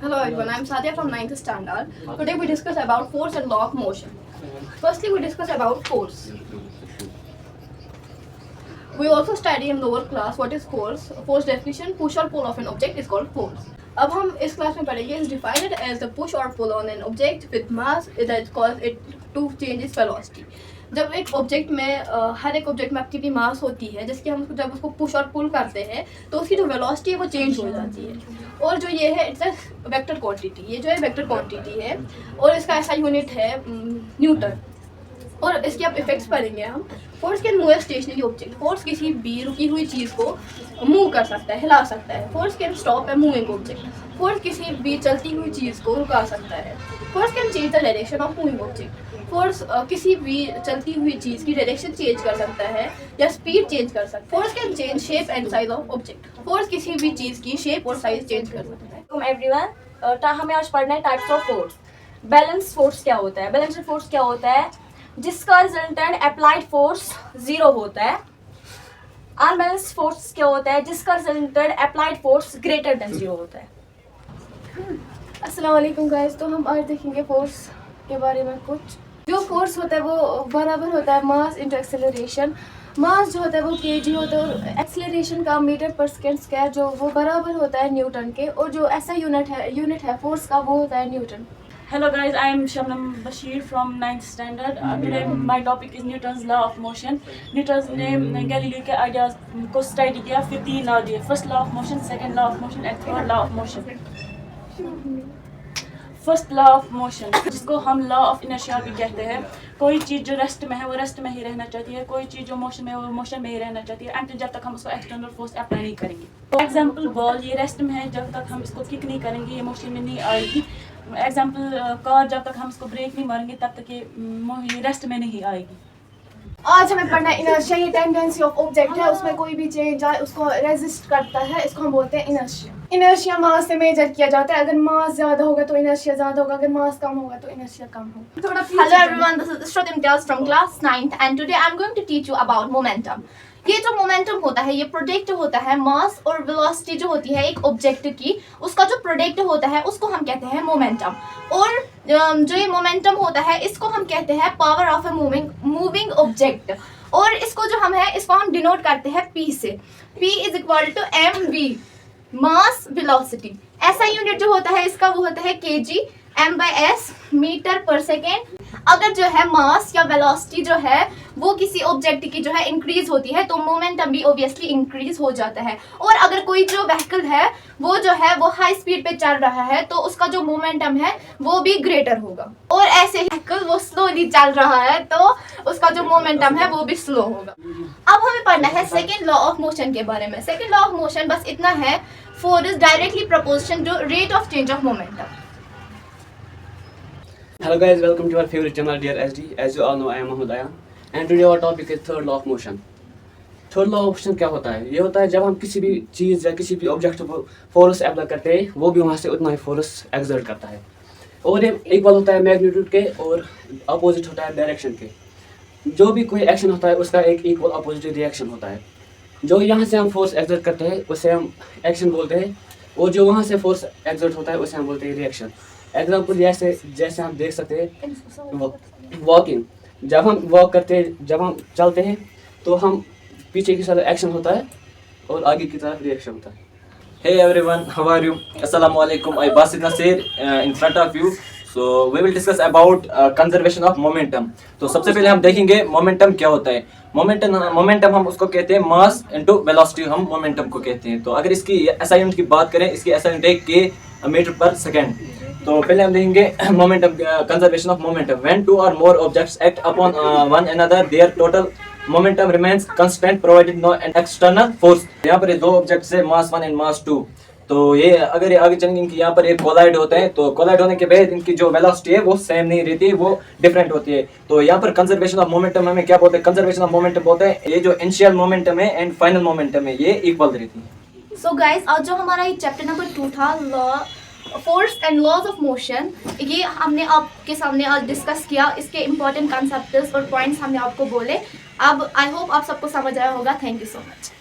Hello everyone, I am Sadia from 9th standard. Today we discuss about force and law of motion. Firstly, we discuss about force. We also study in lower class what is force. Force definition: push or pull of an object is called force. अब हम इस class में पढ़ेंगे is defined as the push or pull on an object with mass that cause it to change its velocity. जब एक object में हर एक object में एक्टिविटी मास होती है जिसकी हम जब उसको पुश और पुल करते हैं तो उसकी जो वेलोसिटी है वो चेंज हो जाती है। और जो ये है इट्स अ वेक्टर क्वांटिटी, ये जो है वेक्टर क्वांटिटी है और इसका ऐसा यूनिट है न्यूटन। और इसके अब इफेक्ट्स पढ़ेंगे हम। Force can move stationary object, force किसी भी रुकी हुई चीज़ को मूव कर सकता है, हिला सकता है। Force can stop a moving object, force किसी भी चलती हुई चीज़ को रुका सकता है। Force can change the direction of moving object, force किसी भी चलती हुई चीज़ की डायरेक्शन चेंज कर सकता है या स्पीड चेंज कर सकता है। Force can change shape and size of object, force किसी भी चीज़ की शेप और साइज चेंज कर सकता है। एवरीवन, हमें आज पढ़ना है types of force. Balance force क्या होता है? बैलेंस फोर्स क्या होता है? जिसका रिजल्टेंट अप्लाइड फोर्स 0 होता है। अनबैलेंस फोर्स क्या होता है? जिसका resultant applied force greater than 0 होता है। अस्सलाम वालेकुम गाइस, तो हम आज देखेंगे फोर्स के बारे में कुछ। जो फोर्स होता है वो बराबर होता है मास इंटू एक्सेलरेशन। मास जो होता है वो केजी होता है और एक्सेलरेशन का मीटर पर सेकंड स्क्वायर जो वो बराबर होता है न्यूटन के। और जो ऐसा यूनिट है फोर्स का वो होता है Newton. Hello guys, I am Shabnam Bashir from 9th standard. Today my topic is Newton's law of motion. Newton's ने गैलीलियो के आइडियाज को स्टडी किया, फिर 3 लॉ दिए। First law of motion, second law of motion and third law of motion. First law of motion, जिसको हम law of inertia भी कहते हैं। कोई चीज़ जो रेस्ट में है वो रेस्ट में ही रहना चाहती है, कोई चीज़ जो मोशन में है वो मोशन में ही रहना चाहती है एंड जब तक हम उसको एक्सटर्नल फोर्स अप्लाई नहीं करेंगे। एग्जाम्पल बॉल, ये रेस्ट में है, जब तक हम इसको किक नहीं करेंगे ये मोशन में नहीं आएगी। एग्जाम्पल कार, जब तक हम इसको ब्रेक नहीं मारेंगे तब तक ये रेस्ट में नहीं आएगी। आज हमें पढ़ना है इनर्शिया। ये टेंडेंसी ऑफ ऑब्जेक्ट है, उसमें कोई भी चेंज आए उसको रेजिस्ट करता है, इसको हम बोलते हैं इनर्शिया। इनर्शिया मास से मेजर किया जाता है। अगर मास ज्यादा होगा तो इनर्शिया ज्यादा होगा, अगर मास कम होगा तो इनर्शिया कम होगा। Hello everyone, this is Shruti Imtiaz from class 9th and today I'm going to teach you about momentum. ये जो मोमेंटम होता है ये प्रोडक्ट होता है मास और वेलोसिटी जो होती है एक ऑब्जेक्ट की, उसका जो प्रोडक्ट होता है उसको हम कहते हैं मोमेंटम। और जो ये मोमेंटम होता है इसको हम कहते हैं power of a moving object. और इसको जो हम है इसको हम डिनोट करते हैं P से। P is equal to mv, mass velocity. ऐसा यूनिट जो होता है इसका वो होता है kg, m/s, मीटर पर सेकेंड। अगर जो है मास या वेलोसिटी जो है वो किसी ऑब्जेक्ट की जो है इंक्रीज होती है तो मोमेंटम भी ऑब्वियसली इंक्रीज हो जाता है। और अगर कोई जो व्हीकल है वो जो है वो हाई स्पीड पे चल रहा है तो उसका जो मोमेंटम है वो भी ग्रेटर होगा। और ऐसे ही व्हीकल वो स्लोली चल रहा है तो उसका जो मोमेंटम है वो भी स्लो होगा। अब हमें पढ़ना है सेकेंड लॉ ऑफ मोशन के बारे में। सेकेंड लॉ ऑफ मोशन बस इतना है, force is directly proportional to rate of change of momentum. Hello guys, welcome to our favorite channel Dear SD. As you all know, I am Mahmoud Ayan and today our topic is third law of motion. Third law of motion क्या होता है? ये होता है जब हम किसी भी चीज़ या किसी भी ऑब्जेक्ट पर फोर्स अप्लाई करते हैं वो भी वहाँ से उतना ही फोर्स एक्सर्ट करता है। और ये इक्वल होता है मैग्नीट्यूड के और अपोजिट होता है डायरेक्शन के। जो भी कोई एक्शन होता है उसका एक इक्वल अपोजिट रिएक्शन होता है। जो यहाँ से हम फोर्स एक्सर्ट करते हैं उसे हम एक्शन बोलते हैं और जो वहाँ से फोर्स एक्सर्ट होता है उसे हम बोलते हैं रिएक्शन। एग्जाम्पल जैसे हम देख सकते हैं वॉकिंग, जब हम वॉक करते हैं, जब हम चलते हैं तो हम पीछे की तरफ एक्शन होता है और आगे की तरफ रिएक्शन होता है। Hey everyone, how are you? Assalamu alaikum. I Basit Nasir in front of you. So we will discuss about conservation of momentum. तो सबसे पहले हम देखेंगे मोमेंटम क्या होता है। मोमेंटम हम उसको कहते हैं मास इनटू वेलोसिटी, हम मोमेंटम को कहते हैं। तो अगर इसकी SI यूनिट की बात करें, इसकी SI यूनिट है के मीटर पर सेकेंड। तो पहले हम देखेंगे momentum, conservation of momentum. When two और more objects act upon one another their total momentum remains constant provided no external force. यहाँ पर ये दो ऑब्जेक्ट्स है, मास 1 एंड मास 2। तो ये अगर ये आगे चलेंगे इनकी यहाँ पर एक कोलाइड होते हैं तो कोलाइड होने के बाद इनकी जो वेलोसिटी है वो सेम नहीं रहती है, वो डिफरेंट होती है। तो यहाँ पर कंजर्वेशन ऑफ मोमेंटम हमें क्या बोलते हैं? कंजर्वेशन ऑफ मोमेंटम बोलते हैं ये जो इनिशियल मोमेंटम है एंड फाइनल मोमेंटम है ये इक्वल रहती है। सो गाइस, आज जो हमारा ये चैप्टर नंबर 2 था law force and laws of motion, ये हमने आपके सामने आज डिस्कस किया। इसके इंपॉर्टेंट कॉन्सेप्ट्स और पॉइंट्स हमने आपको बोले। अब आई होप आप सबको समझ आया होगा। Thank you so much.